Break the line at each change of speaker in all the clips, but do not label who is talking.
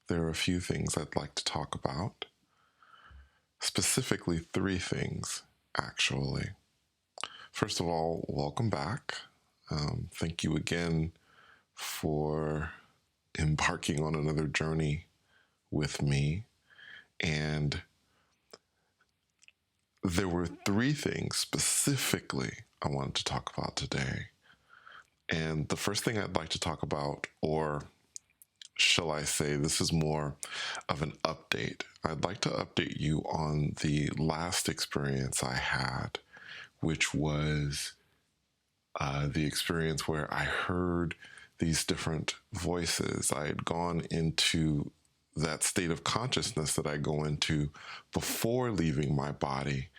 there are a few things I'd like to talk about. Specifically, three things, actually. First of all, welcome back. Thank you again for embarking on another journey with me. And there were three things specifically I wanted to talk about today. And the first thing I'd like to talk about, or shall I say, this is more of an update. I'd like to update you on the last experience I had, which was the experience where I heard these different voices. I had gone into that state of consciousness that I go into before leaving my body.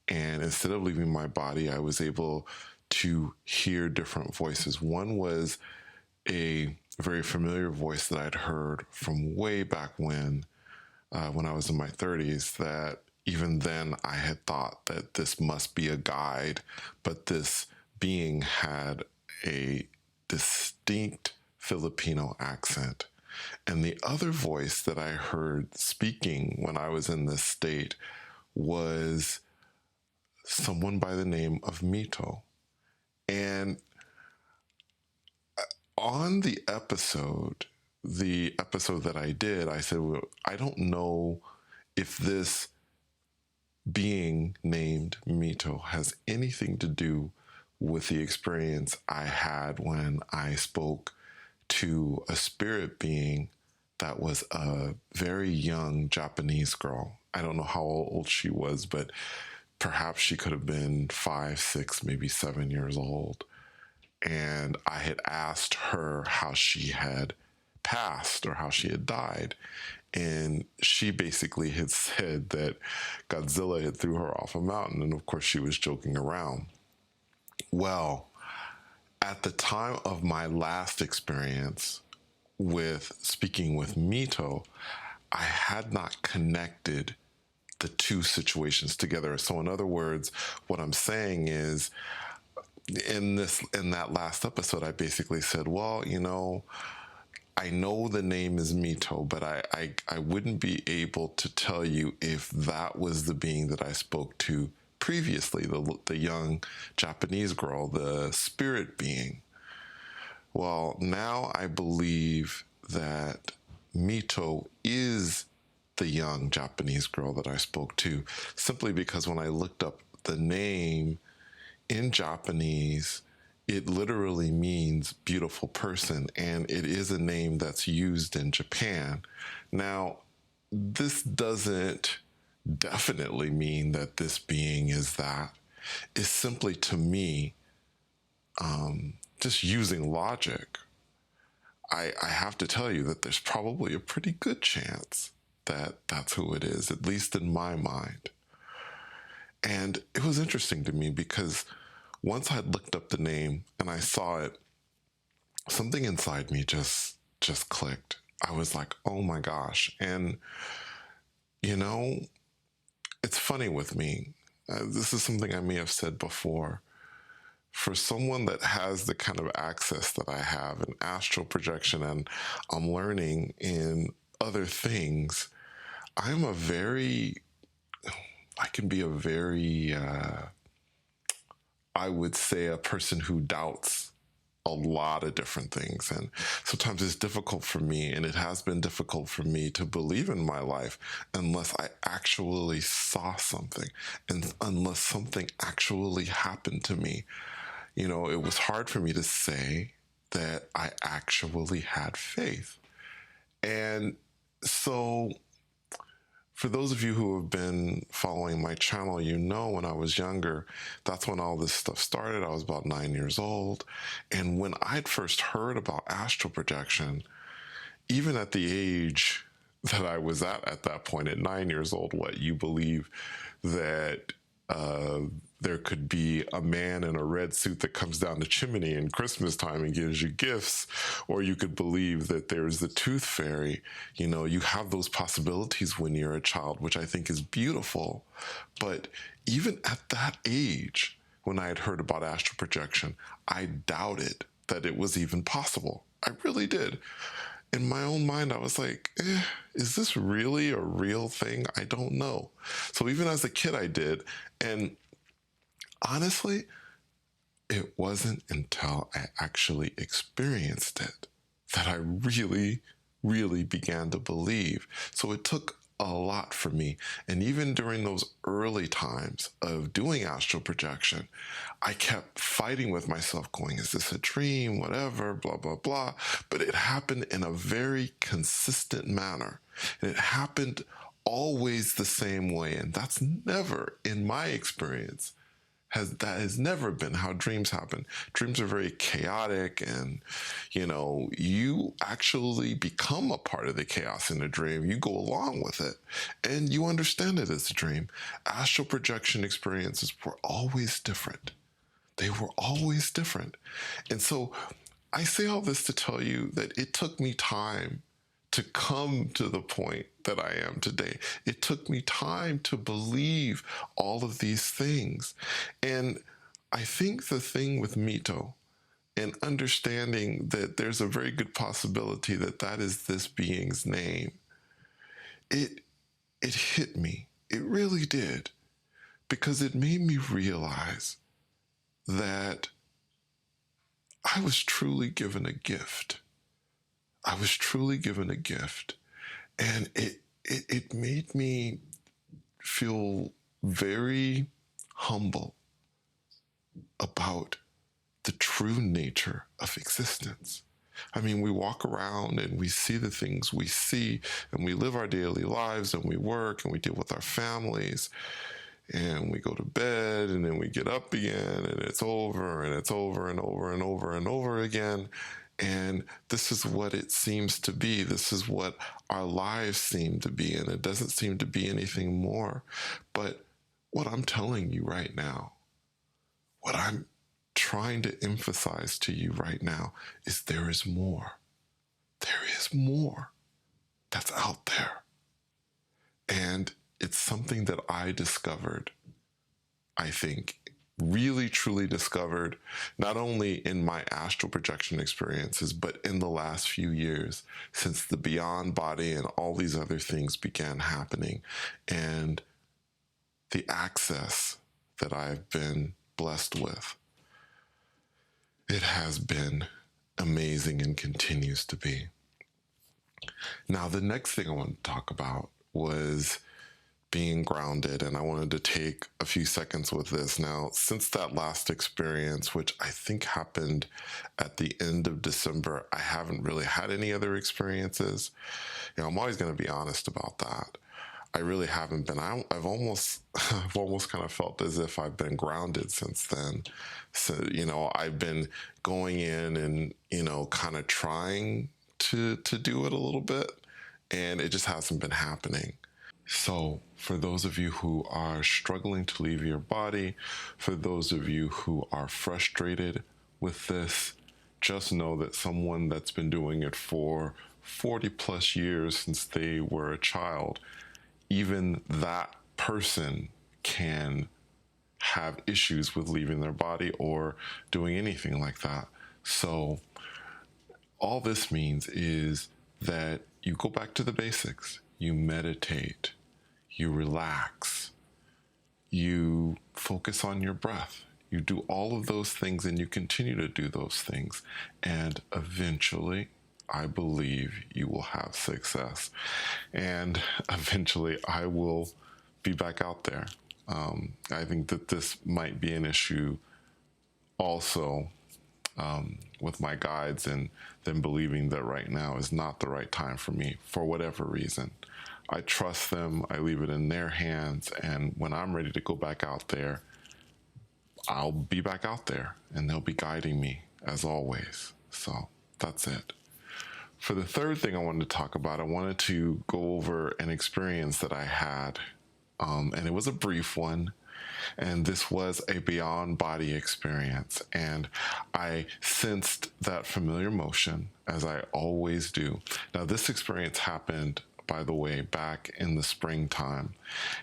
And instead of leaving my body, I was able to hear different voices. One was a very familiar voice that I'd heard from way back when I was in my 30s, that even then I had thought that this must be a guide, but this being had a distinct Filipino accent. And the other voice that I heard speaking when I was in this state was someone by the name of Mito. And on the episode that I did, I said, well, I don't know if this being named Mito has anything to do with the experience I had when I spoke to a spirit being that was a very young Japanese girl. I don't know how old she was, but perhaps she could have been 5, 6, maybe 7 years old. And I had asked her how she had passed or how she had died. And she basically had said that Godzilla had threw her off a mountain. And of course, she was joking around. Well, at the time of my last experience with speaking with Mito, I had not connected the two situations together. So in other words, what I'm saying is, in that last episode, I basically said, well, I know the name is Mito, but I wouldn't be able to tell you if that was the being that I spoke to previously, the young Japanese girl, the spirit being. Well, now I believe that Mito is the young Japanese girl that I spoke to, simply because when I looked up the name in Japanese, it literally means beautiful person, and it is a name that's used in Japan. Now, this doesn't definitely mean that this being is that. It's simply, to me, just using logic, I have to tell you that there's probably a pretty good chance that that's who it is, at least in my mind. And it was interesting to me because once I'd looked up the name and I saw it, something inside me just clicked. I was like, oh my gosh. And, it's funny with me. This is something I may have said before. For someone that has the kind of access that I have in astral projection, and I'm learning in other things, I can be a very, I would say, a person who doubts a lot of different things. And sometimes it's difficult for me, and it has been difficult for me to believe in my life unless I actually saw something and unless something actually happened to me. It was hard for me to say that I actually had faith. And so, for those of you who have been following my channel, when I was younger, that's when all this stuff started. I was about 9 years old. And when I'd first heard about astral projection, even at the age that I was at that point, at 9 years old, you believe that there could be a man in a red suit that comes down the chimney in Christmas time and gives you gifts, or you could believe that there's the tooth fairy. You have those possibilities when you're a child, which I think is beautiful. But even at that age, when I had heard about astral projection, I doubted that it was even possible. I really did. in my own mind, I was like, is this really a real thing? I don't know. So even as a kid, I did. And honestly, it wasn't until I actually experienced it that I really, really began to believe. So it took a lot for me. And even during those early times of doing astral projection, I kept fighting with myself, going, is this a dream? Whatever, blah, blah, blah. But it happened in a very consistent manner. And it happened always the same way. And that's never, in my experience, that has never been how dreams happen. Dreams are very chaotic, and you actually become a part of the chaos in a dream. You go along with it and you understand it as a dream. Astral projection experiences were always different. They were always different. And so I say all this to tell you that it took me time to come to the point that I am today. It took me time to believe all of these things. And I think the thing with Mito and understanding that there's a very good possibility that that is this being's name, it hit me. It really did. Because it made me realize that I was truly given a gift. I was truly given a gift, and it made me feel very humble about the true nature of existence. I mean, we walk around and we see the things we see, and we live our daily lives, and we work, and we deal with our families, and we go to bed, and then we get up again, and it's over, and it's over, and over, and over, and over again. And this is what it seems to be. This is what our lives seem to be. And it doesn't seem to be anything more. But what I'm telling you right now, what I'm trying to emphasize to you right now is there is more. There is more that's out there. And it's something that I discovered, I think, really truly discovered, not only in my astral projection experiences, but in the last few years since the beyond body and all these other things began happening. And the access that I've been blessed with, it has been amazing and continues to be. Now, the next thing I want to talk about was being grounded, and I wanted to take a few seconds with this. Now, since that last experience, which I think happened at the end of December, I haven't really had any other experiences. I'm always going to be honest about that. I really haven't been. I've almost kind of felt as if I've been grounded since then. So, I've been going in and, kind of trying to do it a little bit, and it just hasn't been happening. So for those of you who are struggling to leave your body, for those of you who are frustrated with this, just know that someone that's been doing it for 40 plus years since they were a child, even that person can have issues with leaving their body or doing anything like that. So all this means is that you go back to the basics. You meditate, you relax, you focus on your breath. You do all of those things and you continue to do those things. And eventually, I believe you will have success. And eventually, I will be back out there. I think that this might be an issue also with my guides and them believing that right now is not the right time for me for whatever reason. I trust them. I leave it in their hands. And when I'm ready to go back out there, I'll be back out there and they'll be guiding me as always. So that's it. For the third thing I wanted to talk about, I wanted to go over an experience that I had. And it was a brief one. And this was a beyond body experience. And I sensed that familiar motion, as I always do. Now, this experience happened, by the way, back in the springtime.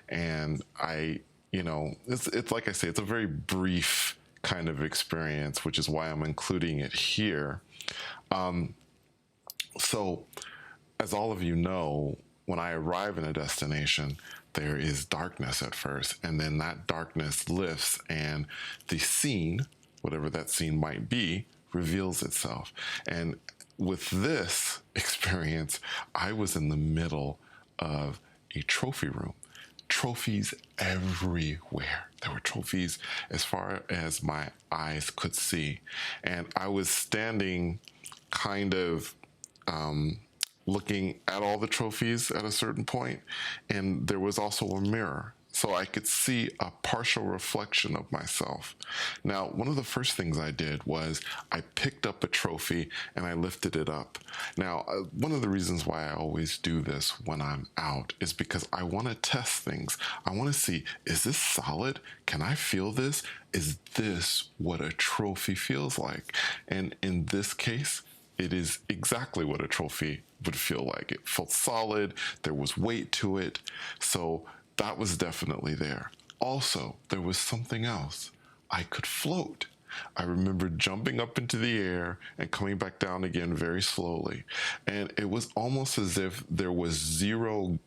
And it's like I say, it's a very brief kind of experience, which is why I'm including it here. So, as all of you know, when I arrive in a destination, there is darkness at first, and then that darkness lifts, and the scene, whatever that scene might be, reveals itself. And with this experience, I was in the middle of a trophy room. Trophies everywhere. There were trophies as far as my eyes could see. And I was standing kind of looking at all the trophies at a certain point, and there was also a mirror. So I could see a partial reflection of myself. Now, one of the first things I did was I picked up a trophy and I lifted it up. Now, one of the reasons why I always do this when I'm out is because I want to test things. I want to see, is this solid? Can I feel this? Is this what a trophy feels like? And in this case, it is exactly what a trophy would feel like. It felt solid, there was weight to it, so that was definitely there. Also, there was something else. I could float. I remember jumping up into the air and coming back down again very slowly. And it was almost as if there was zero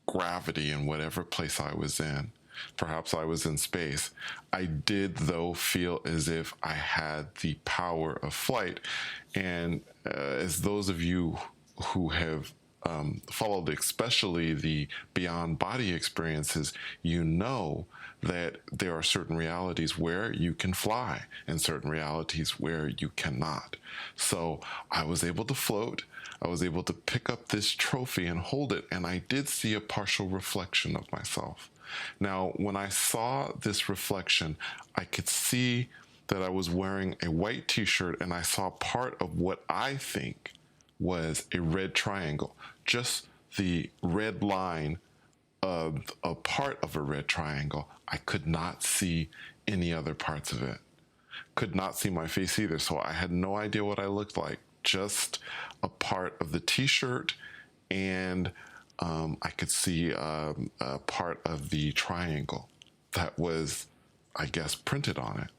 gravity in whatever place I was in. Perhaps I was in space. I did, though, feel as if I had the power of flight. And as those of you who have followed, especially the beyond body experiences, you know that there are certain realities where you can fly and certain realities where you cannot. So I was able to float. I was able to pick up this trophy and hold it, and I did see a partial reflection of myself. Now, when I saw this reflection, I could see that I was wearing a white t-shirt, and I saw part of what I think was a red triangle, just the red line of a part of a red triangle. I could not see any other parts of it. Could not see my face either, so I had no idea what I looked like. Just a part of the t-shirt, and I could see a part of the triangle that was, I guess, printed on it.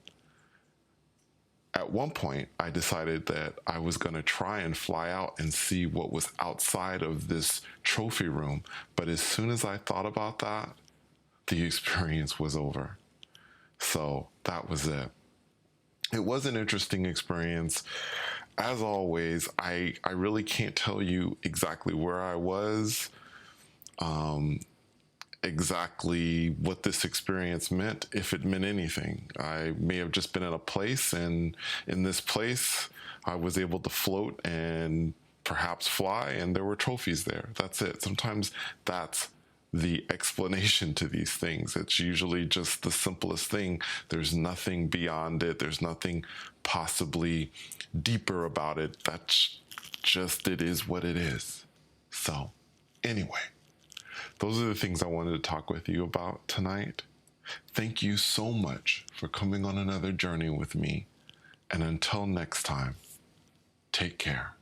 At one point, I decided that I was going to try and fly out and see what was outside of this trophy room. But as soon as I thought about that, the experience was over. So that was it. It was an interesting experience. As always, I really can't tell you exactly where I was, exactly what this experience meant, if it meant anything. I may have just been in a place, and in this place, I was able to float and perhaps fly, and there were trophies there. That's it. Sometimes that's the explanation to these things. It's usually just the simplest thing. There's nothing beyond it. There's nothing possibly deeper about it. That's just, it is what it is. So, anyway, those are the things I wanted to talk with you about tonight. Thank you so much for coming on another journey with me. And until next time, take care.